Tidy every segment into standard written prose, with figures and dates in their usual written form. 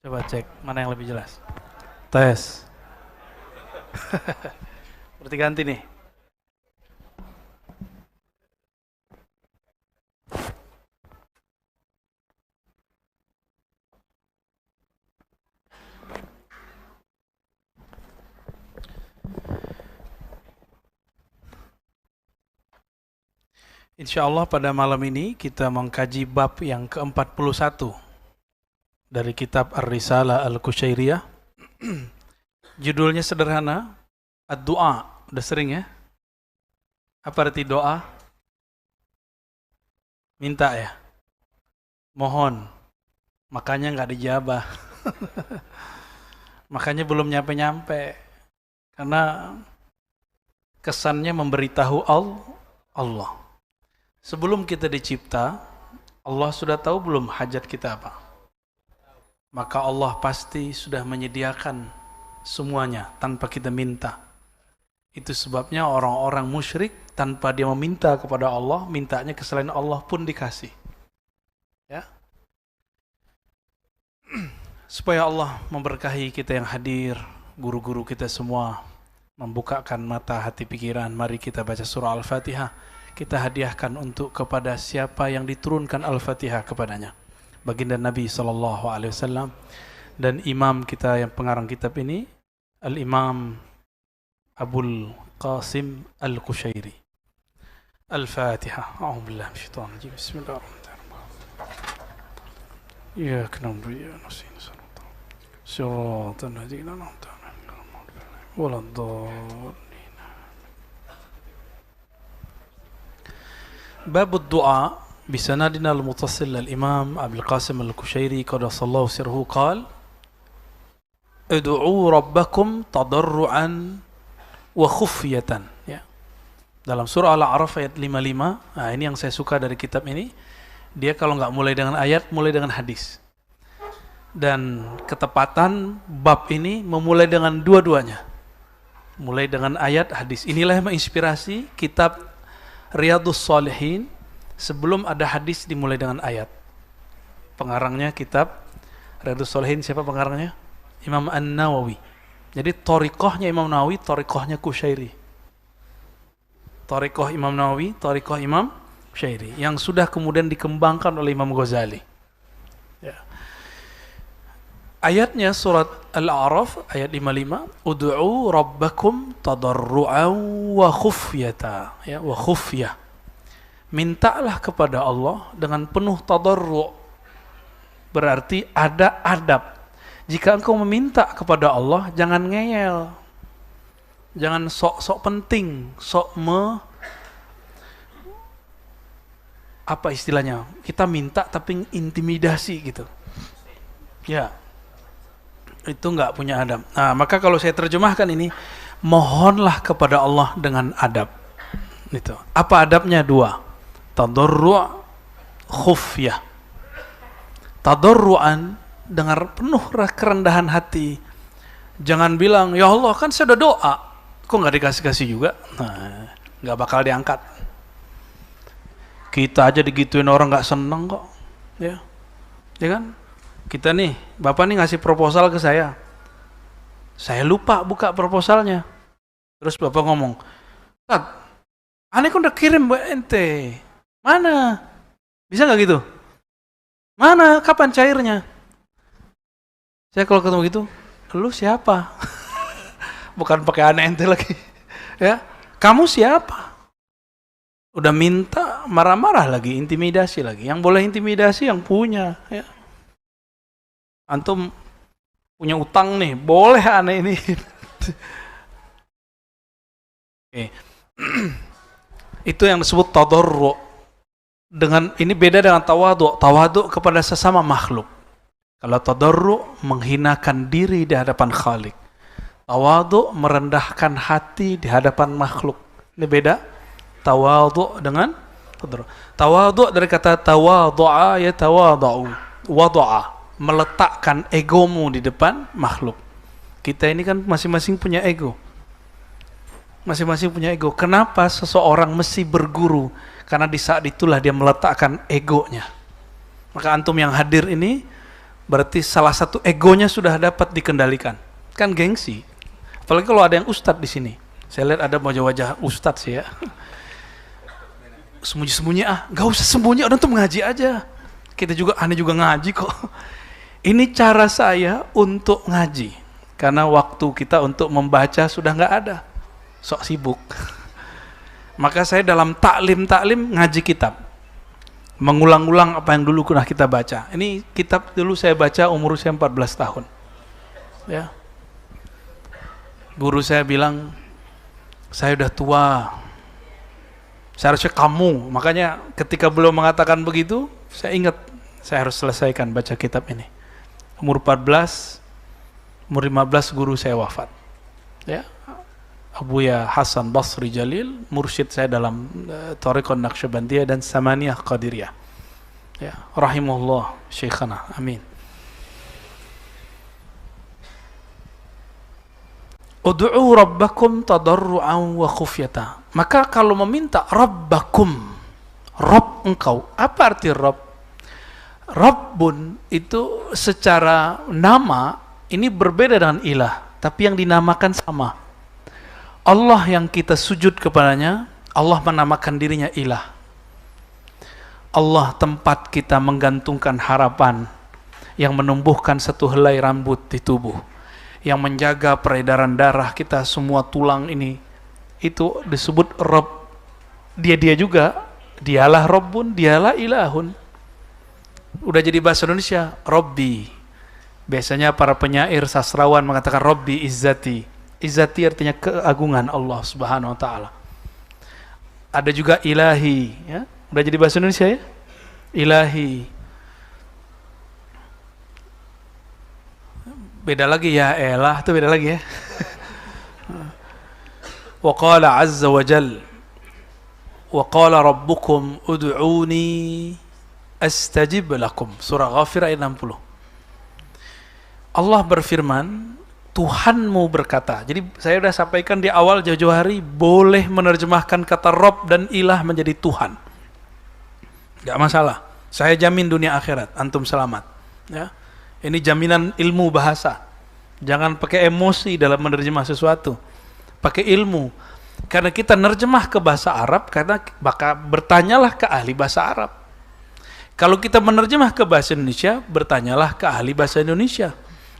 Coba cek mana yang lebih jelas. Tes. Berarti ganti nih. Insya Allah pada malam ini kita mengkaji bab yang ke-41 dari kitab Ar-Risalah Al-Qushairiyah. Judulnya sederhana, Ad-Du'a. Udah sering ya? Apa arti doa? Minta ya? Mohon. Makanya nggak dijabah. Makanya belum nyampe-nyampe. Karena kesannya memberitahu Allah. Sebelum kita dicipta, Allah sudah tahu belum hajat kita apa? Maka Allah pasti sudah menyediakan semuanya tanpa kita minta. Itu sebabnya orang-orang musyrik tanpa dia meminta kepada Allah, mintanya ke selain Allah pun dikasih. Ya. Supaya Allah memberkahi kita yang hadir, guru-guru kita semua, membukakan mata hati pikiran, mari kita baca surah Al-Fatihah. Kita hadiahkan untuk kepada siapa yang diturunkan Al-Fatihah kepadanya. Baginda Nabi SAW dan imam kita yang pengarang kitab ini, Al-Imam Abul Qasim Al-Qushairi. Al-Fatihah. A'udzubillahi minasyaitonir rajim. Bismillahirrahmanirrahim. Iyyaka na'budu wa iyyaka nasta'in. Shiratal ladzina an'amta 'alaihim waladdallin. باب الدعاء بسندنا المتصل للإمام أبي القاسم القشيري قدس الله سره قال ادعوا ربكم تضرعا وخفية ya. Dalam surah Al-A'raf ayat 55, nah ini yang saya suka dari kitab ini, dia kalau nggak mulai dengan ayat, mulai dengan hadis. Dan ketepatan bab ini memulai dengan dua-duanya, mulai dengan ayat, hadis. Inilah yang menginspirasi kitab Riyadhus Shalihin. Sebelum ada hadis dimulai dengan ayat. Pengarangnya kitab Riyadhus Shalihin siapa pengarangnya? Imam An-Nawawi. Jadi thariqahnya Imam Nawawi, thariqahnya Qushairi. Thariqah Imam Nawawi, thariqah Imam Qushairi yang sudah kemudian dikembangkan oleh Imam Ghazali. Ya. Ayatnya surat Al-A'raf ayat 55, ud'u rabbakum tadarru'an wa khufyata, ya, wa khufyah. Mintalah kepada Allah dengan penuh tadarru'. Berarti ada adab. Jika engkau meminta kepada Allah, jangan ngeyel. Jangan sok-sok penting, apa istilahnya? Kita minta tapi intimidasi gitu. Ya. Itu enggak punya adab. Nah, maka kalau saya terjemahkan ini, mohonlah kepada Allah dengan adab. Itu. Apa adabnya? Dua. Tadarru', khufyah. Tadarru'an dengan penuh kerendahan hati. Jangan bilang, ya Allah kan saya udah doa, kok nggak dikasih-kasih juga? Nah, nggak bakal diangkat. Kita aja digituin orang nggak seneng kok, ya kan? Kita nih, Bapak nih ngasih proposal ke saya lupa buka proposalnya. Terus Bapak ngomong, Tat, aneh kan udah kirim buat ente, mana? Bisa nggak gitu? Mana? Kapan cairnya? Saya kalau ketemu gitu, lu siapa? Bukan pakai aneh ente lagi, ya? Kamu siapa? Udah minta, marah-marah lagi, intimidasi lagi. Yang boleh intimidasi yang punya, ya. Antum punya utang nih, boleh aneh ini. Oke. Itu yang disebut tadarru'. Dengan ini beda dengan tawadhu'. Tawadhu' kepada sesama makhluk. Kalau tadarru' menghinakan diri di hadapan Khalik. Tawadhu' merendahkan hati di hadapan makhluk. Ini beda. Tawadhu' dengan tadarru'. Tawadhu' dari kata tawadhu'a ya tawadhu'. Wadhu'a, meletakkan egomu di depan makhluk. Kita ini kan masing-masing punya ego. Masing-masing punya ego. Kenapa seseorang mesti berguru? Karena di saat itulah dia meletakkan egonya. Maka antum yang hadir ini berarti salah satu egonya sudah dapat dikendalikan. Kan gengsi. Apalagi kalau ada yang ustadz di sini. Saya lihat ada wajah-wajah ustadz sih ya. Sembunyi-sembunyi, gak usah sembunyi, orang tuh mengaji aja. Aneh juga ngaji kok. Ini cara saya untuk ngaji. Karena waktu kita untuk membaca sudah gak ada. Sok sibuk. Maka saya dalam taklim ngaji kitab. Mengulang-ulang apa yang dulu pernah kita baca. Ini kitab dulu saya baca umur saya 14 tahun. Ya. Guru saya bilang, saya udah tua. Seharusnya kamu. Makanya ketika beliau mengatakan begitu, saya ingat saya harus selesaikan baca kitab ini. Umur 14, umur 15 guru saya wafat. Ya. Abuya Hasan Basri Jalil, mursyid saya dalam Thariqah Naqsyabandiyah dan Samaniyah Qadiriyah. Ya, rahimahullah syekhana. Amin. Ud'u rabbakum tadarru'an wa khufyata. Maka kalau meminta rabbakum, Rabb engkau. Apa arti Rabb? Rabbun itu secara nama ini berbeda dengan ilah, tapi yang dinamakan sama. Allah yang kita sujud kepadanya, Allah menamakan dirinya ilah. Allah tempat kita menggantungkan harapan, yang menumbuhkan satu helai rambut di tubuh, yang menjaga peredaran darah kita, semua tulang ini, itu disebut Rabb. Dia juga, dialah Rabbun, dialah ilahun. Udah jadi bahasa Indonesia, Rabbi. Biasanya para penyair sastrawan mengatakan Rabbi izzati. Izzati artinya keagungan Allah Subhanahu wa taala. Ada juga ilahi, ya. Udah jadi bahasa Indonesia ya? Ilahi. Beda lagi ya elah, itu beda lagi ya. Wa qala azza wa jal. Wa qala rabbukum ud'uni astajib lakum. Surah Ghafir ayat 60. Allah berfirman, Tuhanmu berkata. Jadi saya sudah sampaikan di awal jauh-jauh hari, boleh menerjemahkan kata Rabb dan ilah menjadi Tuhan. Gak masalah. Saya jamin dunia akhirat, antum selamat. Ya. Ini jaminan ilmu bahasa. Jangan pakai emosi dalam menerjemah sesuatu. Pakai ilmu. Karena kita nerjemah ke bahasa Arab, karena maka bertanyalah ke ahli bahasa Arab. Kalau kita menerjemah ke bahasa Indonesia, bertanyalah ke ahli bahasa Indonesia.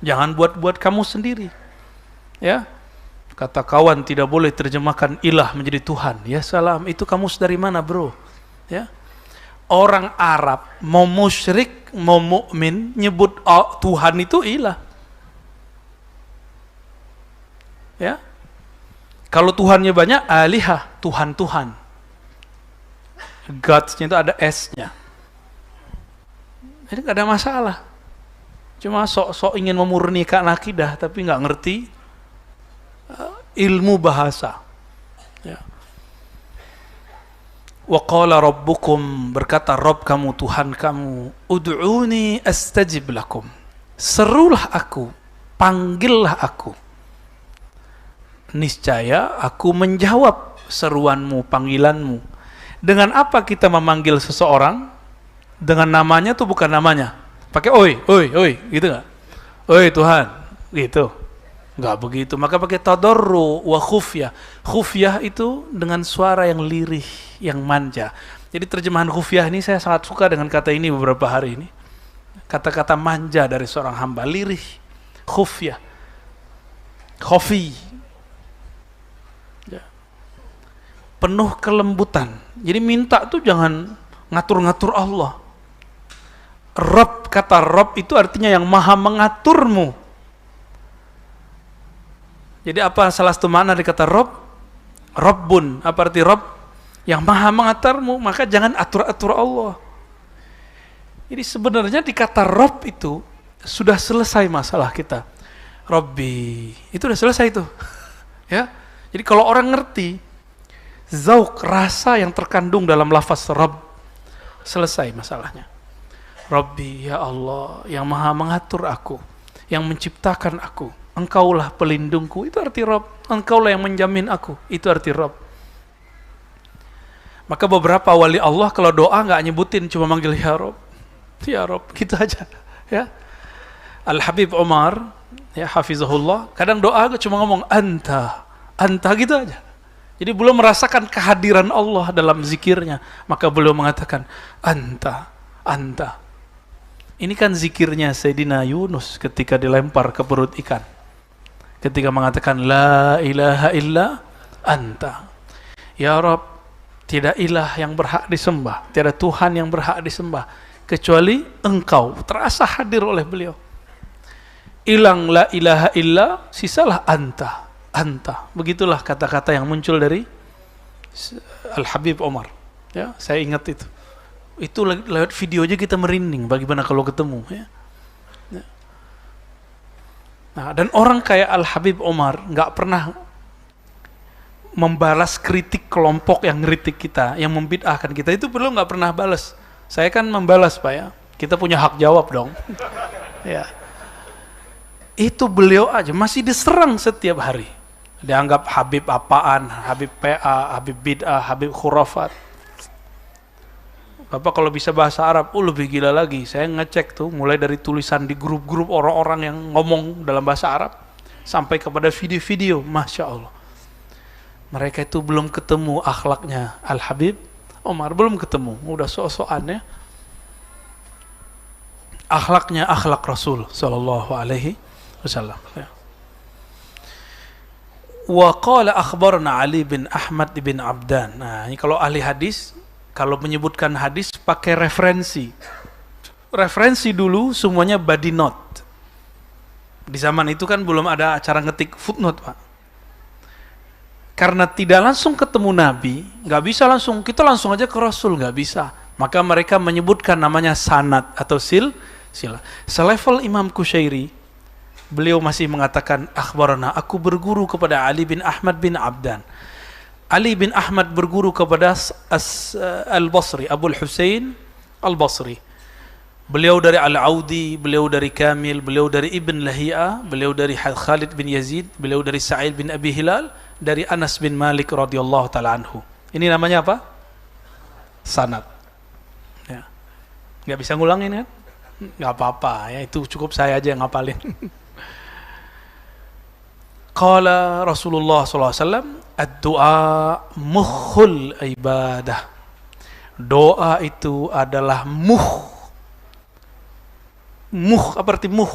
Jangan buat-buat kamu sendiri. Ya. Kata kawan tidak boleh terjemahkan ilah menjadi Tuhan. Ya salam, itu kamu dari mana, bro? Ya. Orang Arab mau musyrik, mau mukmin nyebut Tuhan itu ilah. Ya. Kalau Tuhannya banyak, alihah, Tuhan-Tuhan. Gods-nya itu ada S-nya. Jadi nggak ada masalah. Cuma sok-sok ingin memurnikan akidah tapi nggak ngerti ilmu bahasa. Ya. Wa qala rabbukum, berkata Rabb kamu, Tuhan kamu, ud'uni astajib lakum. Serulah aku, panggillah aku. Niscaya aku menjawab seruanmu, panggilanmu. Dengan apa kita memanggil seseorang? Dengan namanya tuh bukan namanya. Pakai oi, gitu nggak? Oi Tuhan, gitu. Nggak begitu. Maka pakai tadarru wa khufyah. Khufyah itu dengan suara yang lirih, yang manja. Jadi terjemahan khufyah ini saya sangat suka dengan kata ini beberapa hari ini. Kata-kata manja dari seorang hamba, lirih, khufyah, khafi, ya. Penuh kelembutan. Jadi minta tuh jangan ngatur-ngatur Allah. Rabb, kata Rabb itu artinya yang maha mengaturmu. Jadi apa salah satu makna dari kata Rabb? Rabbun, apa arti Rabb? Yang maha mengaturmu, maka jangan atur-atur Allah. Jadi sebenarnya di kata Rabb itu sudah selesai masalah kita. Rabbi, itu sudah selesai itu. Ya. Jadi kalau orang ngerti zauq, rasa yang terkandung dalam lafaz Rabb, selesai masalahnya. Rabbi, ya Allah, yang maha mengatur aku, yang menciptakan aku. Engkaulah pelindungku, itu arti Rabb. Engkaulah yang menjamin aku, itu arti Rabb. Maka beberapa wali Allah kalau doa nggak nyebutin, cuma manggil ya Rabb, gitu aja. Ya. Al-Habib Umar, ya hafizahullah, kadang doa cuma ngomong anta, anta gitu aja. Jadi belum merasakan kehadiran Allah dalam zikirnya, maka beliau mengatakan anta, anta. Ini kan zikirnya Sayyidina Yunus ketika dilempar ke perut ikan. Ketika mengatakan la ilaha illa anta. Ya Rabb, tidak ilah yang berhak disembah, tiada Tuhan yang berhak disembah kecuali Engkau. Terasa hadir oleh beliau. Hilang la ilaha illa, sisalah anta, anta. Begitulah kata-kata yang muncul dari Al-Habib Umar. Ya, saya ingat itu. Itu lewat video aja kita merinding. Bagaimana kalau ketemu? Ya. Nah, dan orang kayak Al-Habib Umar nggak pernah membalas kritik kelompok yang ngeritik kita, yang membid'ahkan kita. Itu beliau nggak pernah balas. Saya kan membalas, Pak, ya. Kita punya hak jawab dong. Ya. Itu beliau aja masih diserang setiap hari. Dianggap Habib apaan, Habib PA, Habib bid'ah, Habib khurafat. Bapak kalau bisa bahasa Arab, lebih gila lagi. Saya ngecek tuh, mulai dari tulisan di grup-grup orang-orang yang ngomong dalam bahasa Arab, sampai kepada video-video, Masya Allah. Mereka itu belum ketemu akhlaknya Al-Habib Umar, belum ketemu, udah sok-sokannya. Akhlaknya akhlak Rasul Sallallahu Alaihi Wasallam. Wa qala akhbarna Ali bin Ahmad bin Abdan. Nah, ini kalau ahli hadis, kalau menyebutkan hadis pakai referensi. Referensi dulu semuanya body note. Di zaman itu kan belum ada cara ngetik footnote, Pak. Karena tidak langsung ketemu Nabi, nggak bisa langsung, kita langsung aja ke Rasul, nggak bisa. Maka mereka menyebutkan namanya sanad atau sila. Selevel Imam Kusyairi, beliau masih mengatakan akhbarana, aku berguru kepada Ali bin Ahmad bin Abdan. Ali bin Ahmad berguru kepada Al-Basri, Abul Husain Al-Basri. Beliau dari Al-Audi, beliau dari Kamil, beliau dari Ibn Lahia, beliau dari Khalid bin Yazid, beliau dari Sa'id bin Abi Hilal, dari Anas bin Malik radhiyallahu ta'ala anhu. Ini namanya apa? Sanad. Ya. Nggak bisa ngulangin kan? Nggak apa-apa, ya itu cukup saya aja yang ngapalin. Qala Rasulullah SAW, ad-du'a mukhul ibadah. Doa itu adalah muh. Muh, apa arti muh?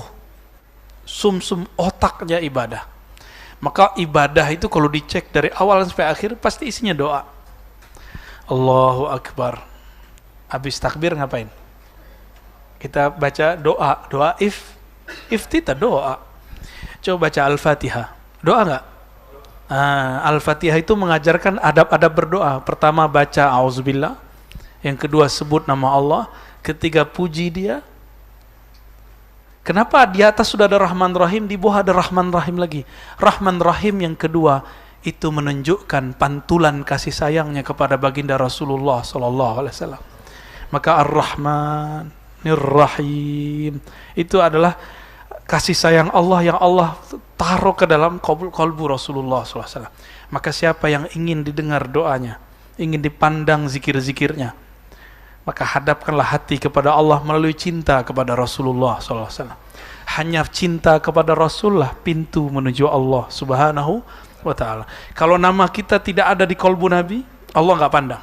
Sum-sum otaknya ibadah. Maka ibadah itu kalau dicek dari awal sampai akhir pasti isinya doa. Allahu Akbar. Habis takbir ngapain? Kita baca doa iftitah doa. Coba baca Al-Fatihah. Doa enggak? Al-Fatihah itu mengajarkan adab-adab berdoa. Pertama baca auzubillah, yang kedua sebut nama Allah, ketiga puji Dia. Kenapa di atas sudah ada Rahman Rahim, di bawah ada Rahman Rahim lagi? Rahman Rahim yang kedua itu menunjukkan pantulan kasih sayangnya kepada baginda Rasulullah sallallahu alaihi wasallam. Maka Ar-Rahman Ar-Rahim itu adalah kasih sayang Allah yang Allah taruh ke dalam kalbu Rasulullah sallallahu alaihi wasallam. Maka siapa yang ingin didengar doanya, ingin dipandang zikir-zikirnya, maka hadapkanlah hati kepada Allah melalui cinta kepada Rasulullah SAW. Hanya cinta kepada Rasulullah pintu menuju Allah Subhanahu wa ta'ala. Kalau nama kita tidak ada di kalbu Nabi, Allah nggak pandang.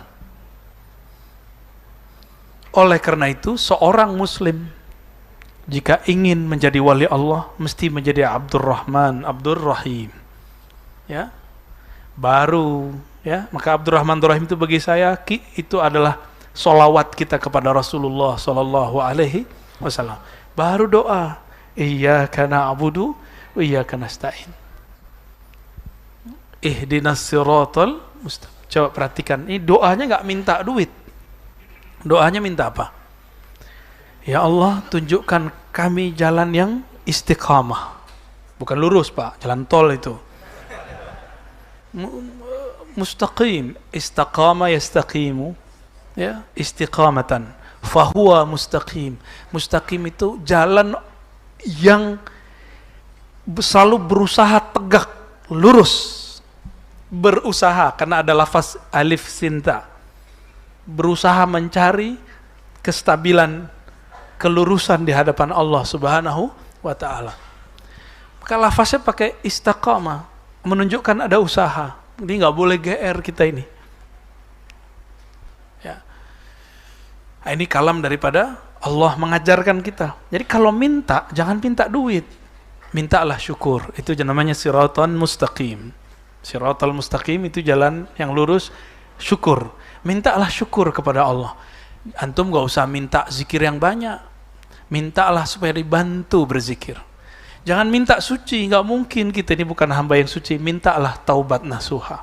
Oleh karena itu, seorang Muslim jika ingin menjadi wali Allah, mesti menjadi Abdurrahman, Abdurrahim. Ya, baru ya. Maka Abdurrahman Abdurrahim itu bagi saya itu adalah solawat kita kepada Rasulullah Sallallahu Alaihi Wasallam. Baru doa, Iyyaka na'budu wa iyyaka nasta'in. Ihdinas siratal mustaqim. Coba perhatikan, ini doanya nggak minta duit. Doanya minta apa? Ya Allah, tunjukkan kami jalan yang istiqamah. Bukan lurus, Pak, jalan tol itu. Mustaqim, istaqama yastaqimu. Ya, istiqamatan fahuwa mustaqim. Mustaqim itu jalan yang selalu berusaha tegak lurus, berusaha, karena ada lafaz alif sinta, berusaha mencari kestabilan, kelurusan di hadapan Allah Subhanahu wa ta'ala. Maka lafaznya pakai istiqamah, menunjukkan ada usaha. Jadi nggak boleh GR kita ini. Ya. Nah, ini kalam daripada Allah mengajarkan kita. Jadi kalau minta, jangan minta duit. Mintalah syukur. Itu namanya siratan mustaqim. Siratal mustaqim itu jalan yang lurus, syukur. Mintalah syukur kepada Allah. Antum gak usah minta zikir yang banyak. Mintalah supaya dibantu berzikir. Jangan minta suci, gak mungkin, kita ini bukan hamba yang suci. Mintalah taubat nasuha.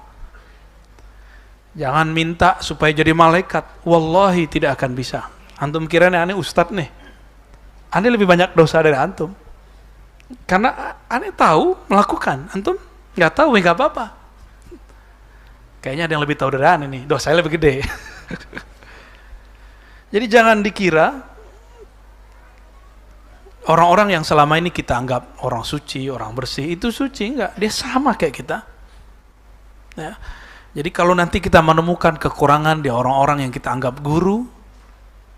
Jangan minta supaya jadi malaikat. Wallahi tidak akan bisa. Antum kiranya aneh ustadz nih. Aneh lebih banyak dosa dari antum. Karena aneh tahu melakukan. Antum gak tahu, gak apa-apa. Kayaknya ada yang lebih tahu dari aneh nih. Dosanya lebih gede. Jadi jangan dikira orang-orang yang selama ini kita anggap orang suci, orang bersih, itu suci, enggak. Dia sama kayak kita. Ya. Jadi kalau nanti kita menemukan kekurangan di orang-orang yang kita anggap guru,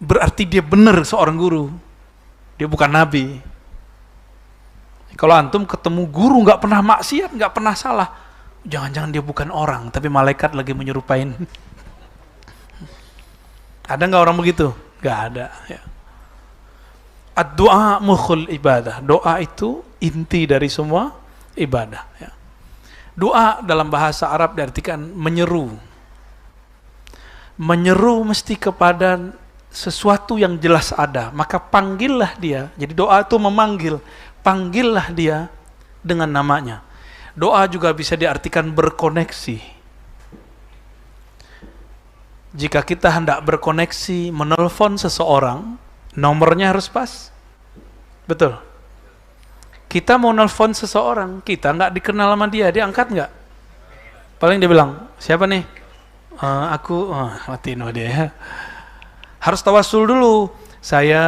berarti dia benar seorang guru. Dia bukan nabi. Kalau antum ketemu guru nggak pernah maksiat, nggak pernah salah, jangan-jangan dia bukan orang, tapi malaikat lagi menyerupain. Ada nggak orang begitu? Nggak ada. Ya. Ad-du'a mukhul ibadah. Doa itu inti dari semua ibadah. Ya. Doa dalam bahasa Arab diartikan menyeru. Menyeru mesti kepada sesuatu yang jelas ada. Maka panggillah dia. Jadi doa itu memanggil. Panggillah dia dengan namanya. Doa juga bisa diartikan berkoneksi. Jika kita hendak berkoneksi, menelpon seseorang, nomornya harus pas. Betul. Kita mau nelpon seseorang, kita nggak dikenal sama dia, dia angkat nggak? Paling dia bilang, siapa nih? Aku, matiin dia. Harus tawasul dulu. Saya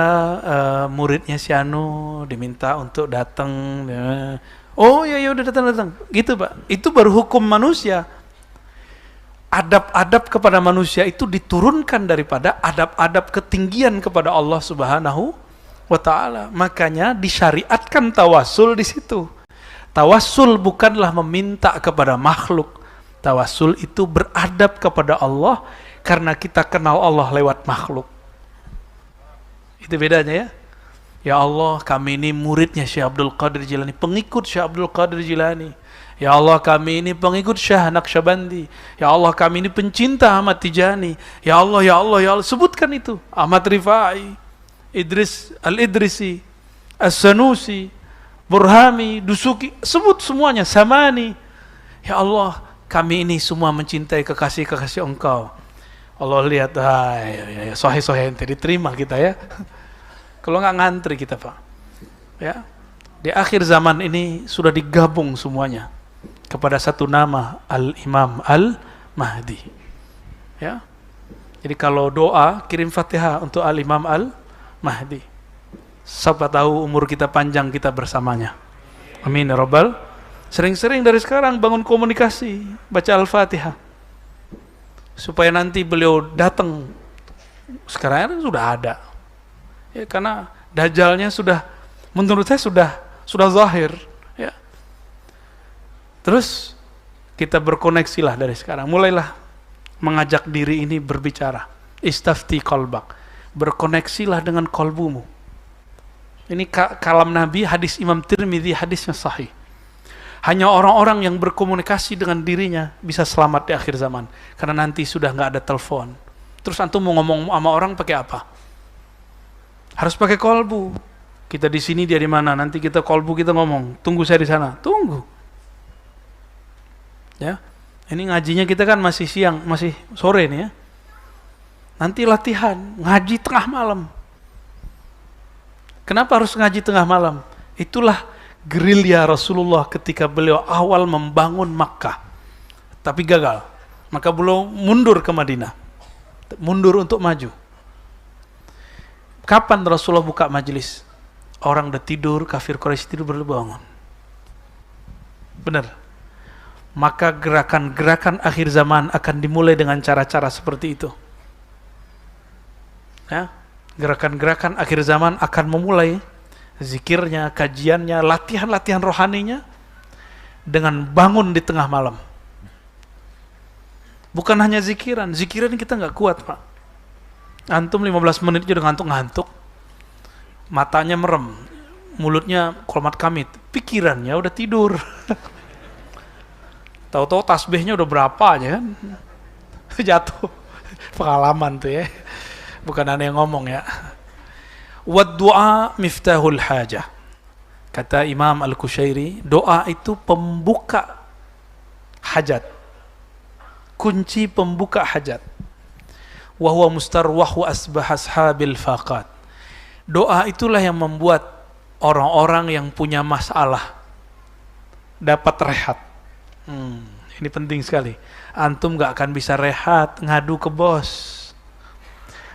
muridnya si Anu, diminta untuk datang. Oh ya udah datang. Gitu Pak. Itu baru hukum manusia. Adab-adab kepada manusia itu diturunkan daripada adab-adab ketinggian kepada Allah Subhanahu wa ta'ala. Makanya disyariatkan tawasul di situ. Tawasul bukanlah meminta kepada makhluk. Tawasul itu beradab kepada Allah karena kita kenal Allah lewat makhluk. Itu bedanya ya. Ya Allah, kami ini muridnya Syekh Abdul Qadir Jilani, pengikut Syekh Abdul Qadir Jilani. Ya Allah, kami ini pengikut Syekh Naqsyabandi. Ya Allah, kami ini pencinta Ahmad Tijani. Ya Allah, ya Allah, ya Allah. Sebutkan itu. Ahmad Rifai, Idris Al-Idrisi, As-Sanusi, Burhami, Dusuki. Sebut semuanya. Samani. Ya Allah, kami ini semua mencintai kekasih-kekasih Engkau. Allah lihat, sahih-sahih ente diterima kita ya. Kalau nggak ngantri kita Pak. Ya. Di akhir zaman ini sudah digabung semuanya kepada satu nama, Al-Imam Al-Mahdi. Ya. Jadi kalau doa, kirim Fatihah untuk Al-Imam Al-Mahdi. Siapa tahu umur kita panjang kita bersamanya. Amin ya Rabbal. Sering-sering dari sekarang bangun komunikasi, baca Al-Fatihah. Supaya nanti beliau datang. Sekarang sudah ada. Ya, karena Dajjalnya sudah, menurut saya sudah zahir. Ya. Terus kita berkoneksilah dari sekarang. Mulailah mengajak diri ini berbicara. Istafti qalbak. Berkoneksilah dengan kolbumu. Ini kalam Nabi, hadis Imam Tirmidzi, hadisnya sahih. Hanya orang-orang yang berkomunikasi dengan dirinya bisa selamat di akhir zaman. Karena nanti sudah nggak ada telepon. Terus antum mau ngomong sama orang pakai apa? Harus pakai kolbu. Kita di sini, dia di mana? Nanti kita kolbu, kita ngomong. Tunggu saya di sana. Tunggu. Ya, ini ngajinya kita kan masih siang, masih sore nih ya. Nanti latihan ngaji tengah malam. Kenapa harus ngaji tengah malam? Itulah gerilya Rasulullah ketika beliau awal membangun Makkah, tapi gagal. Maka beliau mundur ke Madinah, mundur untuk maju. Kapan Rasulullah buka majelis? Orang udah tidur, kafir Quraisy tidur, baru bangun. Benar. Maka gerakan-gerakan akhir zaman akan dimulai dengan cara-cara seperti itu. Ya, gerakan-gerakan akhir zaman akan memulai zikirnya, kajiannya, latihan-latihan rohaninya, dengan bangun di tengah malam. Bukan hanya zikiran kita nggak kuat, Pak. Antum 15 menit udah ngantuk-ngantuk, matanya merem, mulutnya kolmat kamit, pikirannya udah tidur. Tahu-tahu tasbihnya udah berapa aja kan, jatuh. Pengalaman tuh ya, bukan aneh yang ngomong ya. Wad du'a miftahul hajah. Kata Imam Al-Qushairi, doa itu pembuka hajat, kunci pembuka hajat. Wa huwa mustarwahu asbah ashabil faqat. Doa itulah yang membuat orang-orang yang punya masalah dapat rehat. Ini penting sekali. Antum gak akan bisa rehat ngadu ke bos,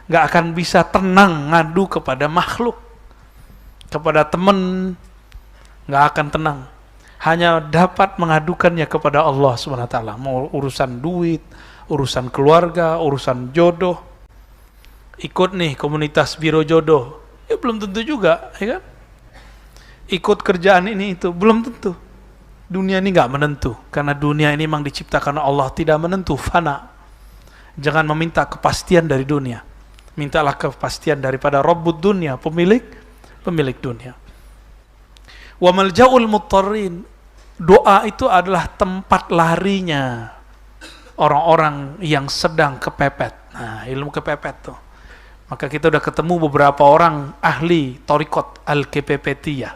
gak akan bisa tenang ngadu kepada makhluk, kepada teman, gak akan tenang. Hanya dapat mengadukannya kepada Allah SWT. Mau urusan duit, urusan keluarga, urusan jodoh. Ikut nih komunitas biro jodoh, ya belum tentu juga, ya kan? Ikut kerjaan ini itu, belum tentu. Dunia ini gak menentu, karena dunia ini memang diciptakan Allah tidak menentu, fana. Jangan meminta kepastian dari dunia, mintalah kepastian daripada Rabbud dunia, pemilik dunia. Wa malja'ul muttarrin, doa itu adalah tempat larinya orang-orang yang sedang kepepet. Nah, ilmu kepepet tuh. Maka kita udah ketemu beberapa orang ahli Thariqat Al-Kepepetiyah.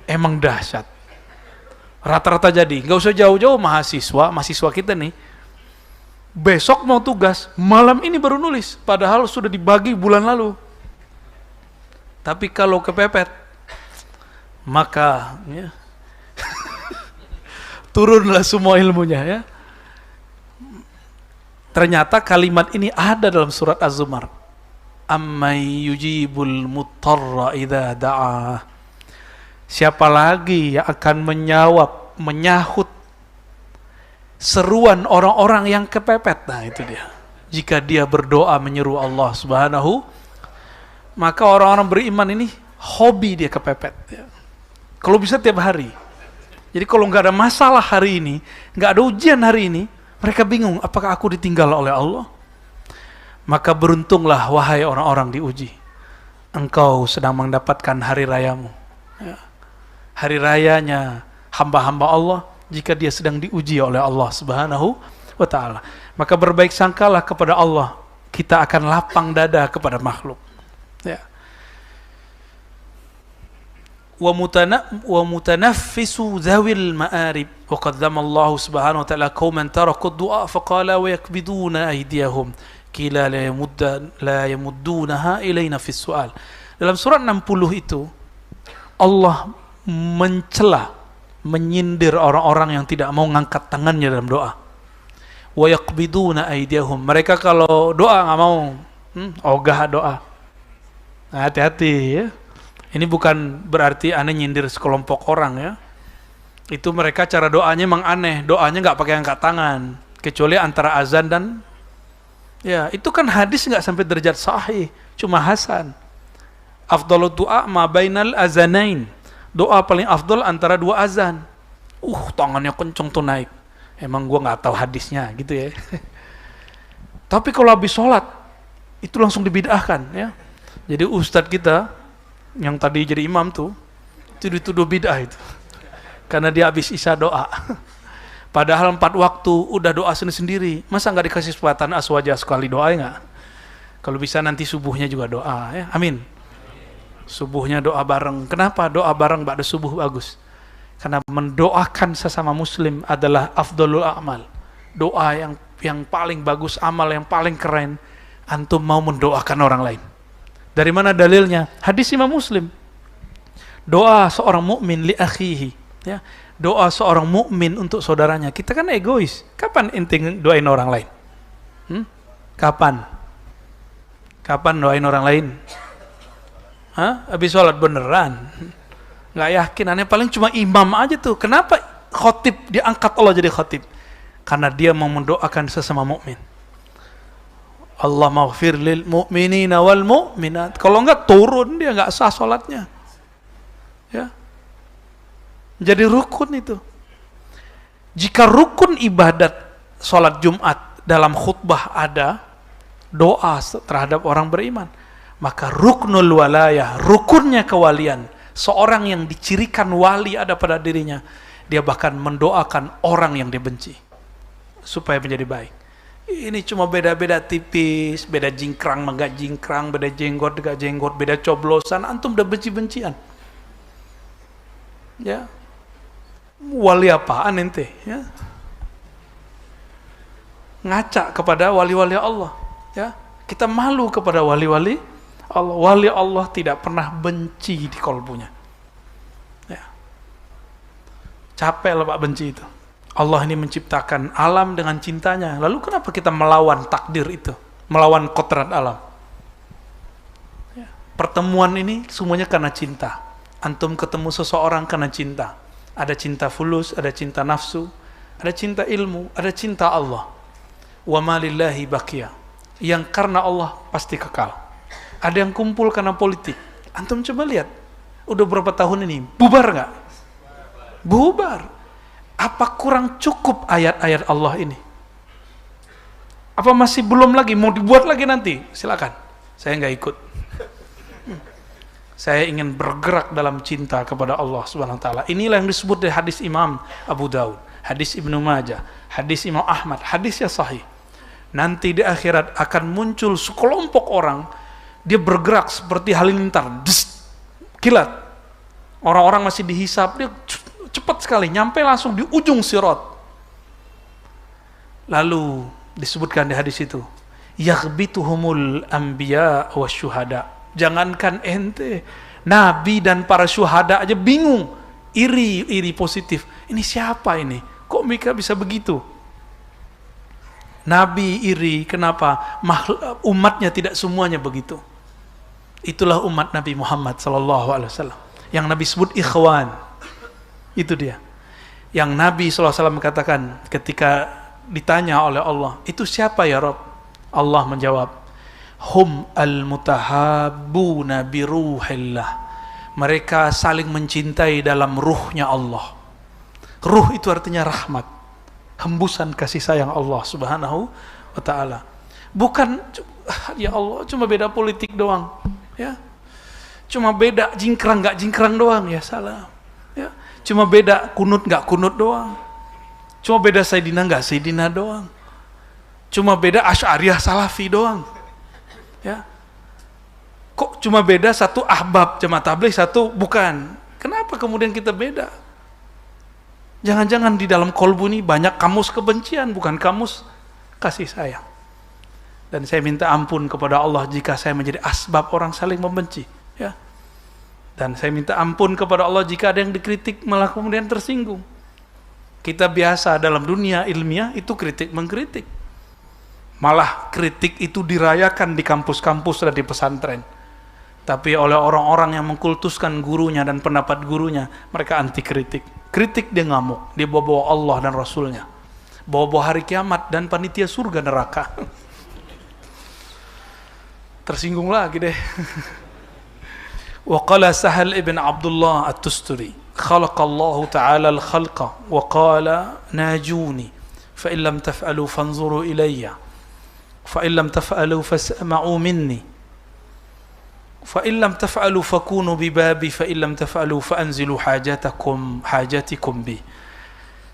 Emang dahsyat. Rata-rata jadi, nggak usah jauh-jauh mahasiswa kita nih, besok mau tugas, malam ini baru nulis, padahal sudah dibagi bulan lalu. Tapi kalau kepepet, maka ya, turunlah semua ilmunya ya. Ternyata kalimat ini ada dalam surat Az-Zumar. Ammay yujibul muttarra idza da'a. Siapa lagi yang akan menyahut seruan orang-orang yang kepepet? Nah, itu dia. Jika dia berdoa menyeru Allah Subhanahu, maka orang-orang beriman ini hobi dia kepepet. Ya. Kalau bisa tiap hari. Jadi kalau nggak ada masalah hari ini, nggak ada ujian hari ini, mereka bingung, apakah aku ditinggal oleh Allah? Maka beruntunglah wahai orang-orang diuji. Engkau sedang mendapatkan hari rayamu. Ya. Hari rayanya hamba-hamba Allah jika dia sedang diuji oleh Allah Subhanahu wa ta'ala. Maka berbaik sangkalah kepada Allah, kita akan lapang dada kepada makhluk. Ya. Wa mutanaffisu dhawil ma'arib wa qaddama Allah Subhanahu wa ta'ala qauman taraku ad-du'a faqala wa yakbiduna aydiyahum qila la yamuddunaha ilayna fis su'al. Dalam surat 60 itu Allah mencela, menyindir orang-orang yang tidak mau ngangkat tangannya dalam doa. Wa yaqbiduna aydiyahum. Mereka kalau doa nggak mau, ogah doa. Nah, hati-hati ya. Ini bukan berarti aneh nyindir sekelompok orang ya. Itu mereka cara doanya memang aneh. Doanya nggak pakai angkat tangan, kecuali antara azan dan ya itu kan hadis nggak sampai derajat sahih, cuma hasan. Afdhalu du'a ma bainal azanain. Doa paling afdol antara dua azan. Tangannya kenceng tuh naik. Emang gua nggak tahu hadisnya gitu ya. Tapi kalau habis sholat itu langsung dibid'ahkan ya. Jadi ustadz kita yang tadi jadi imam tuh itu dituduh bid'ah itu. Karena dia habis isya doa. Padahal 4 waktu udah doa sendiri. Masa nggak dikasih kesempatan aswaja sekali doa nggak? Kalau bisa nanti subuhnya juga doa ya. Amin. Subuhnya doa bareng. Kenapa doa bareng ba'da subuh bagus? Karena mendoakan sesama muslim adalah afdalul a'mal. Doa yang paling bagus, amal yang paling keren. Antum mau mendoakan orang lain. Dari mana dalilnya? Hadis Imam Muslim. Doa seorang mukmin li akhihi, ya. Doa seorang mukmin untuk saudaranya. Kita kan egois. Kapan ente doain orang lain? Kapan? Kapan doain orang lain? Habis sholat beneran? Nggak yakin, aneh paling cuma imam aja tuh. Kenapa khotib diangkat Allah jadi khotib? Karena dia mau mendoakan sesama mukmin. Allah maghfir lil mu'minina wal mu'minat. Kalau enggak turun, dia enggak sah salatnya. Ya. Jadi rukun itu. Jika rukun ibadat salat Jumat dalam khutbah ada doa terhadap orang beriman, maka ruknul walayah, rukunnya kewalian, seorang yang dicirikan wali ada pada dirinya, dia bahkan mendoakan orang yang dia benci supaya menjadi baik. Ini cuma beda-beda tipis, beda jingkrang enggak jingkrang, beda jenggot enggak jenggot, beda coblosan, antum udah benci-bencian. Ya. Wali apaan ente, ya? Ngaca kepada wali-wali Allah, ya. Kita malu kepada wali-wali Allah. Wali Allah tidak pernah benci di kalbunya. Ya. Capek lah Pak benci itu. Allah ini menciptakan alam dengan cintanya. Lalu kenapa kita melawan takdir itu? Melawan kodrat alam? Ya. Pertemuan ini semuanya karena cinta. Antum ketemu seseorang karena cinta. Ada cinta fulus, ada cinta nafsu, ada cinta ilmu, ada cinta Allah. Wa ma lillahi baqiya. Yang karena Allah pasti kekal. Ada yang kumpul karena politik. Antum coba lihat, udah berapa tahun ini, bubar nggak? Bubar. Apa kurang cukup ayat-ayat Allah ini? Apa masih belum lagi, mau dibuat lagi nanti? Silakan, saya nggak ikut. Saya ingin bergerak dalam cinta kepada Allah Subhanahu wa taala. Inilah yang disebut dari hadis Imam Abu Daud, hadis Ibnu Majah, hadis Imam Ahmad, hadisnya sahih. Nanti di akhirat akan muncul sekelompok orang, dia bergerak seperti halilintar, kilat. Orang-orang masih dihisap, dia cepat sekali nyampe langsung di ujung sirat. Lalu disebutkan di hadis itu, yaghbituhumul anbiya wasyuhada. Jangankan ente, nabi dan para syuhada aja bingung, iri positif. Ini siapa ini? Kok mereka bisa begitu? Nabi iri, kenapa? Umatnya tidak semuanya begitu. Itulah umat Nabi Muhammad SAW, yang Nabi sebut ikhwan. Itu dia. Yang Nabi SAW katakan ketika ditanya oleh Allah, itu siapa ya Rabb? Allah menjawab, hum al-mutahabbuna biruhillah. Mereka saling mencintai dalam ruhnya Allah. Ruh itu artinya rahmat, hembusan kasih sayang Allah Subhanahu wa ta'ala. Bukan, ya Allah, cuma beda politik doang, ya. Cuma beda jingkrang gak jingkrang doang, ya salah. Ya. Cuma beda kunut gak kunut doang. Cuma beda Sayyidina gak Sayyidina doang. Cuma beda Asy'ariyah Salafi doang. Ya. Kok cuma beda satu ahbab jemaah tabligh, satu bukan? Kenapa kemudian kita beda? Jangan-jangan di dalam kolbu ini banyak kamus kebencian, bukan kamus kasih sayang. Dan saya minta ampun kepada Allah jika saya menjadi asbab orang saling membenci, ya. Dan saya minta ampun kepada Allah jika ada yang dikritik malah kemudian tersinggung. Kita biasa dalam dunia ilmiah itu kritik mengkritik. Malah kritik itu dirayakan di kampus-kampus dan di pesantren. Tapi oleh orang-orang yang mengkultuskan gurunya dan pendapat gurunya, mereka anti kritik. Kritik dia ngamuk, dia bawa-bawa Allah dan Rasulnya, bawa-bawa hari kiamat dan panitia surga neraka. Tersinggung lagi deh. Wa qala Sahal ibn Abdullah at-Tusturi, khalaqallahu ta'ala al-khalqa wa qala najuni fa in lam taf'alu fanzuru ilayya فإن لم تفعلوا فاسمعوا مني فإن لم تفعلوا فكونوا ببابي فإن لم تفعلوا فأنزلوا حاجاتكم بي.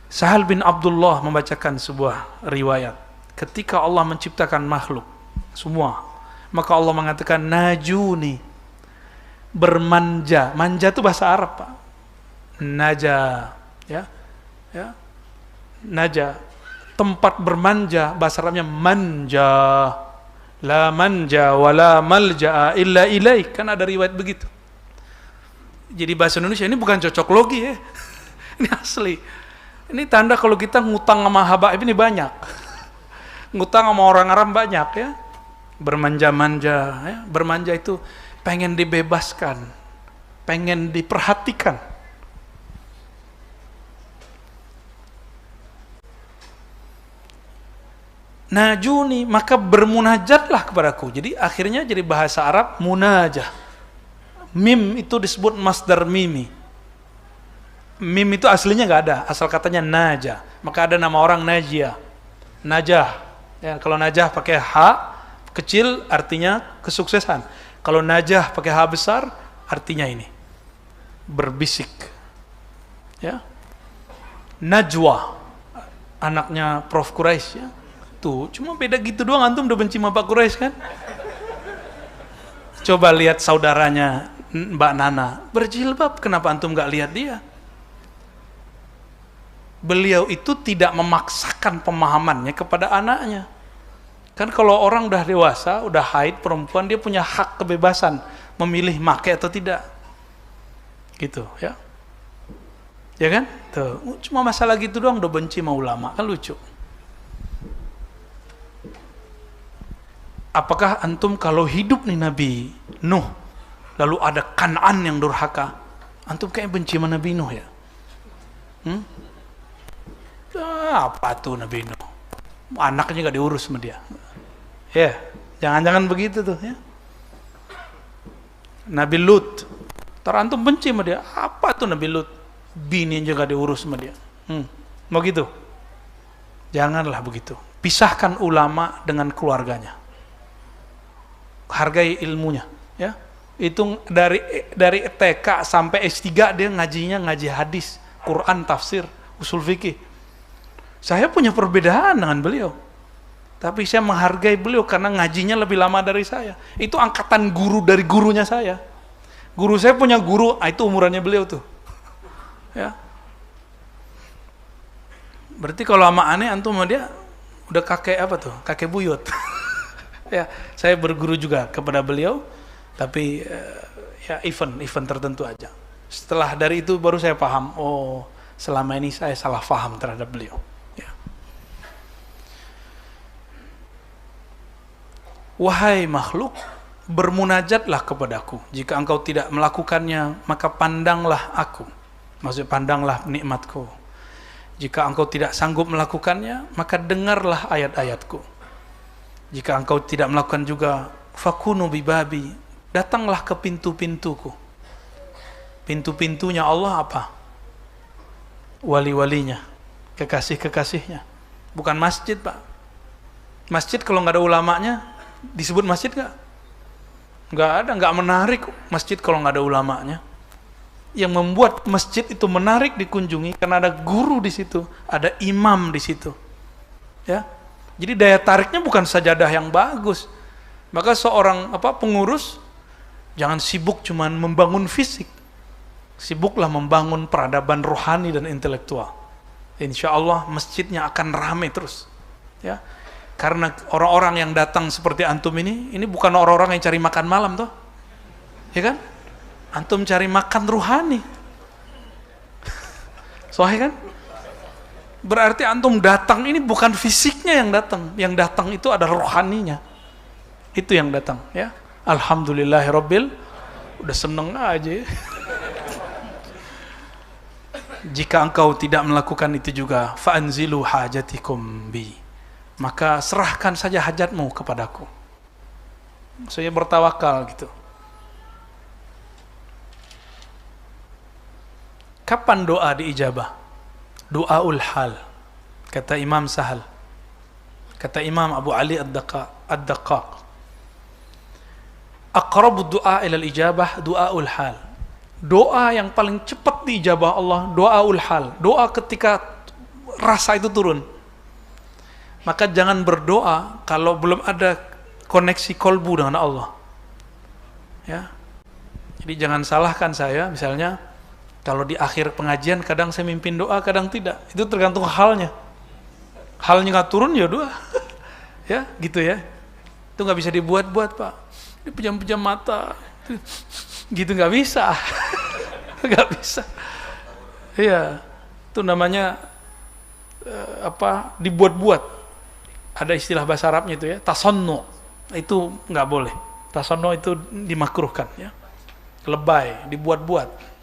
Sahal bin Abdullah membacakan sebuah riwayat ketika Allah menciptakan makhluk semua, maka Allah mengatakan najuni, bermanja. Manja itu bahasa Arab, Pak. Naja, ya. Ya. Naja, tempat bermanja, bahasa Arabnya manja. La manja wala malja'a illa ilaik. Kan ada riwayat begitu. Jadi bahasa Indonesia ini bukan cocok logi, ya. Ini asli. Ini tanda kalau kita ngutang sama habaib ini banyak. Ngutang sama orang Arab banyak, ya. Bermanja-manja, ya. Bermanja itu pengen dibebaskan, pengen diperhatikan. najuni, maka bermunajatlah kepadaku. Jadi akhirnya jadi bahasa Arab munajah. Mim itu disebut masdar mimi. Mim itu aslinya nggak ada, asal katanya najah. Maka ada nama orang Najiyah, najah. Ya, kalau najah pakai H kecil artinya kesuksesan. Kalau najah pakai H besar artinya ini berbisik. Ya, Najwa, anaknya Prof Quraisy ya. Tuh, cuma beda gitu doang, antum udah benci sama Pak Quraisy kan? Coba lihat saudaranya Mbak Nana berjilbab, kenapa antum nggak lihat dia? Beliau itu tidak memaksakan pemahamannya kepada anaknya. Kan kalau orang udah dewasa, udah haid, perempuan, dia punya hak kebebasan memilih make atau tidak. Gitu ya. Ya kan? Tuh, cuma masalah gitu doang udah benci sama ulama, kan lucu. Apakah antum kalau hidup nih Nabi Nuh, lalu ada Kan'an yang durhaka, antum kayak benci sama Nabi Nuh ya? Apa tuh Nabi Nuh? Anaknya gak diurus sama dia. Ya, jangan-jangan begitu tuh ya. Nabi Lut, antum benci sama dia. Apa tuh Nabi Lut? Bini juga diurus sama dia. Mau gitu? Janganlah begitu. Pisahkan ulama dengan keluarganya. Hargai ilmunya, ya. Itu dari TK sampai S3 dia ngajinya ngaji hadis, Quran, tafsir, usul fikih. Saya punya perbedaan dengan beliau, tapi saya menghargai beliau karena ngajinya lebih lama dari saya. Itu angkatan guru dari gurunya saya. Guru saya punya guru, itu umurannya beliau tuh. Ya. Berarti kalau sama aneh antum sama dia udah kakek apa tuh? Kakek buyut. Ya, saya berguru juga kepada beliau, tapi ya event tertentu aja. Setelah dari itu baru saya paham, oh selama ini saya salah paham terhadap beliau. Ya. Wahai makhluk, bermunajatlah kepadaku. Jika engkau tidak melakukannya, maka pandanglah aku. Maksudnya pandanglah nikmatku. Jika engkau tidak sanggup melakukannya, maka dengarlah ayat-ayatku. Jika engkau tidak melakukan juga, fakunu bibabi, datanglah ke pintu-pintuku. Pintu-pintunya Allah apa? Wali-walinya, kekasih-kekasihnya. Bukan masjid, Pak. Masjid kalau nggak ada ulamanya, disebut masjid nggak? Nggak ada, nggak menarik masjid kalau nggak ada ulamanya. Yang membuat masjid itu menarik dikunjungi karena ada guru di situ, ada imam di situ. Ya. Jadi daya tariknya bukan sajadah yang bagus. Maka seorang pengurus jangan sibuk cuman membangun fisik. Sibuklah membangun peradaban rohani dan intelektual. Insya Allah masjidnya akan ramai terus. Ya. Karena orang-orang yang datang seperti antum ini bukan orang-orang yang cari makan malam toh. Ya kan? Antum cari makan ruhani. Soalnya kan? Berarti antum datang ini bukan fisiknya yang datang itu adalah rohaninya. Itu yang datang, ya. Alhamdulillahirabbil, udah seneng aja. Jika engkau tidak melakukan itu juga, fa'anzilu hajatikum bi, maka serahkan saja hajatmu kepadaku. Saya bertawakal gitu. Kapan doa diijabah? Du'aul hal, kata Imam Sahal, kata Imam Abu Ali Ad-Daqqaq, aqrabu du'a ilal ijabah du'aul hal. Doa yang paling cepat diijabah Allah, du'aul hal, doa ketika rasa itu turun. Maka jangan berdoa kalau belum ada koneksi kolbu dengan Allah. Ya. Jadi jangan salahkan saya, misalnya kalau di akhir pengajian kadang saya mimpin doa, kadang tidak. Itu tergantung halnya. Halnya nggak turun ya doa. Ya, gitu ya. Itu nggak bisa dibuat-buat, Pak. Ini pejam-pejam mata. Gitu nggak bisa. Nggak bisa. Iya. Itu namanya dibuat-buat. Ada istilah bahasa Arabnya itu ya, tasonno. Itu nggak boleh. Tasonno itu dimakruhkan ya. Lebay, dibuat-buat.